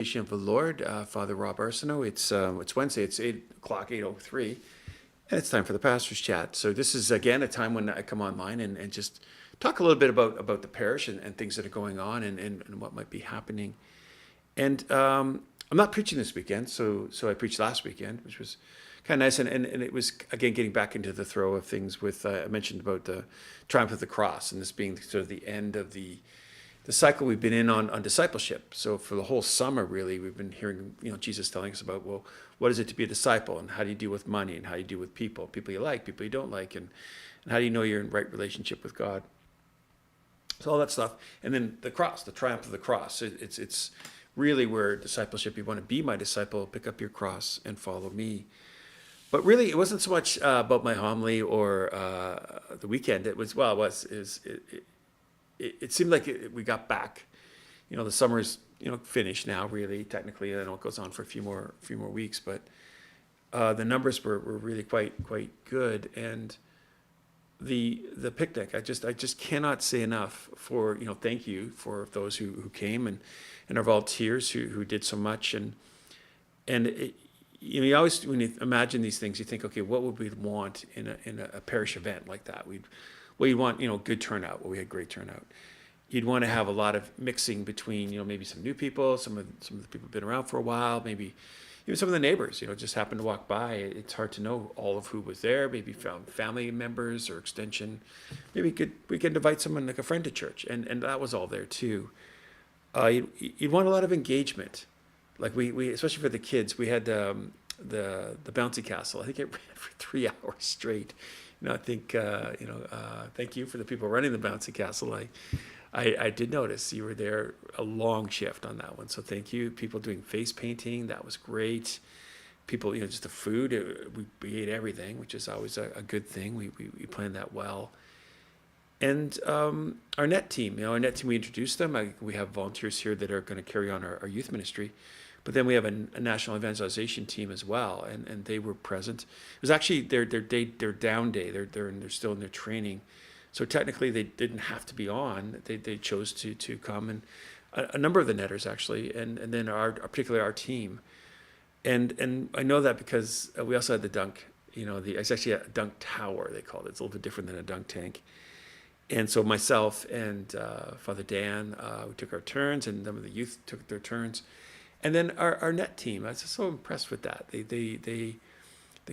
Of the Lord, Father Rob Arsenault. It's Wednesday. It's 8 o'clock, 8:03, and it's time for the pastor's chat. So this is again a time when I come online and just talk a little bit about the parish and things that are going on and what might be happening. And I'm not preaching this weekend, so I preached last weekend, which was kind of nice. And it was again getting back into the throw of things with I mentioned about the triumph of the cross and this being sort of the end of the cycle we've been in on discipleship. So for the whole summer, really, we've been hearing, Jesus telling us about, well, what is it to be a disciple, and how do you deal with money, and how do you deal with people you like, people you don't like, and how do you know you're in right relationship with God? So all that stuff, and then the cross, the triumph of the cross. It's really where discipleship. You want to be my disciple, pick up your cross and follow me. But really, it wasn't so much about my homily or the weekend. It was it seemed like we got back. The summer's finished now. Really, technically, I know it goes on for a few more weeks, but the numbers were really quite good. And the picnic, I just cannot say enough for thank you for those who came and our volunteers who did so much. And you always, when you imagine these things, you think, okay, what would we want in a parish event like that? You'd want, good turnout. Well, we had great turnout. You'd want to have a lot of mixing between, maybe some new people, some of the people who've been around for a while, maybe even some of the neighbors, just happened to walk by. It's hard to know all of who was there. Maybe found family members or extension. Maybe we could invite someone like a friend to church, and that was all there too. You'd want a lot of engagement, like we especially for the kids. We had the bouncy castle. I think it ran for 3 hours straight. I think, thank you for the people running the bouncy castle. I did notice you were there a long shift on that one. So thank you. People doing face painting. That was great. People, just the food. We ate everything, which is always a good thing. We planned that well. And our net team, we introduced them. We have volunteers here that are going to carry on our youth ministry. But then we have a national evangelization team as well, and they were present. It was actually their down day. They're still in their training, so technically they didn't have to be on. They chose to come, and a number of the netters actually, and then particularly our team, and I know that because we also had the dunk. It's actually a dunk tower, they called it. It's a little bit different than a dunk tank. And so myself and Father Dan, we took our turns, and some of the youth took their turns. And then our net team, I was just so impressed with that. They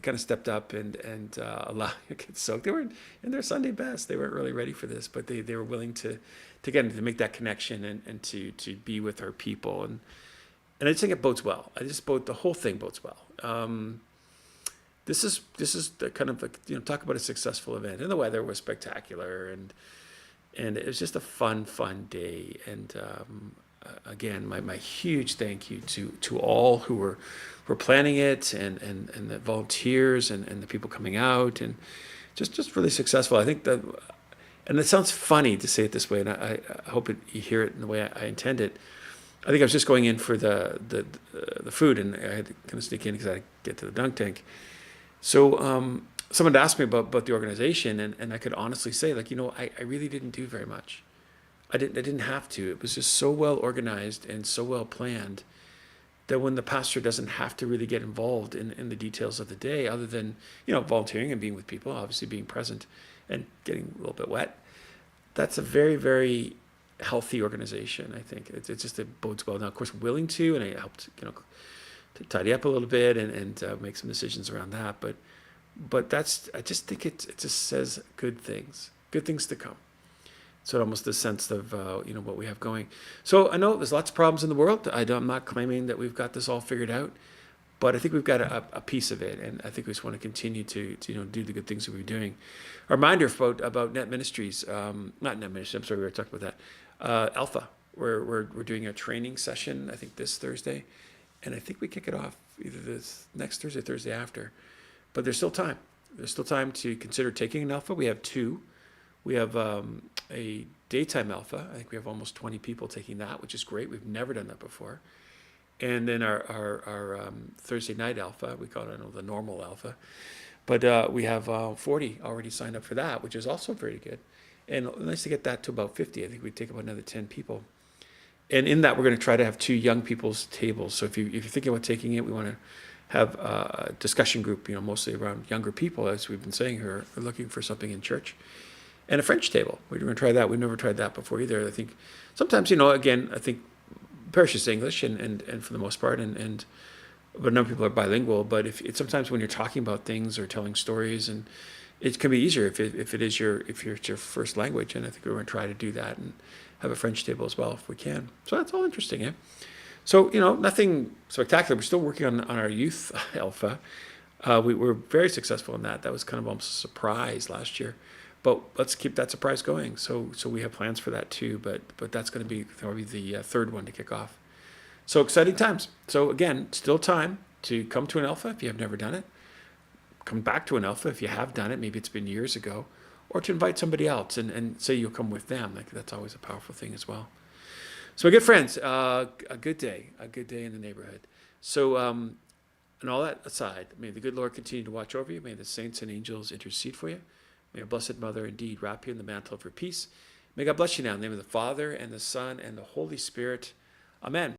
kind of stepped up and allowed you to get soaked. They weren't in their Sunday best. They weren't really ready for this, but they were willing to make that connection and to be with our people. And I just think it bodes well. The whole thing bodes well. This is the kind of talk about a successful event. And the weather was spectacular, and it was just a fun day. And again, my huge thank you to all who were planning it and the volunteers and the people coming out, and just really successful. I think that, and it sounds funny to say it this way, and I hope you hear it in the way I intend it. I think I was just going in for the food, and I had to kind of sneak in because I had to get to the dunk tank. So someone asked me about the organization, and I could honestly say, I really didn't do very much. I didn't have to. It was just so well organized and so well planned that when the pastor doesn't have to really get involved in the details of the day, other than volunteering and being with people, obviously being present and getting a little bit wet, that's a very, very healthy organization. I think it's just, it bodes well. Now, of course, willing to, and I helped to tidy up a little bit and make some decisions around that. But I just think it just says good things to come. So almost the sense of what we have going. So I know there's lots of problems in the world. I'm not claiming that we've got this all figured out, but I think we've got a piece of it, and I think we just want to continue to do the good things that we're doing. A reminder about Net Ministries, not Net Ministries. I'm sorry, we were talking about that. Alpha, we're doing a training session. I think this Thursday, and I think we kick it off either this next Thursday, or Thursday after. But there's still time. There's still time to consider taking an Alpha. We have 2. We have a daytime Alpha. I think we have almost 20 people taking that, which is great. We've never done that before. And then our Thursday night Alpha, we call it the normal Alpha. But we have 40 already signed up for that, which is also very good. And nice to get that to about 50. I think we'd take about another 10 people. And in that, we're going to try to have 2 young people's tables. So if you're thinking about taking it, we want to have a discussion group, mostly around younger people, as we've been saying, who are looking for something in church, and a French table. We're going to try that. We've never tried that before either. I think sometimes, again, I think Parish is English and for the most part, but a number of people are bilingual. But if it's sometimes when you're talking about things or telling stories, and it can be easier if it's your first language. And I think we're going to try to do that and have a French table as well if we can. So that's all interesting, eh? So, nothing spectacular. We're still working on our youth alpha. We were very successful in that. That was kind of almost a surprise last year. But let's keep that surprise going. So we have plans for that too. But that's going to be probably the third one to kick off. So exciting times. So again, still time to come to an alpha if you have never done it. Come back to an alpha if you have done it. Maybe it's been years ago. Or to invite somebody else and say you'll come with them. That's always a powerful thing as well. So, good friends, a good day in the neighborhood. So, and all that aside, may the good Lord continue to watch over you. May the saints and angels intercede for you. May our Blessed Mother indeed wrap you in the mantle of her peace. May God bless you now in the name of the Father and the Son and the Holy Spirit. Amen.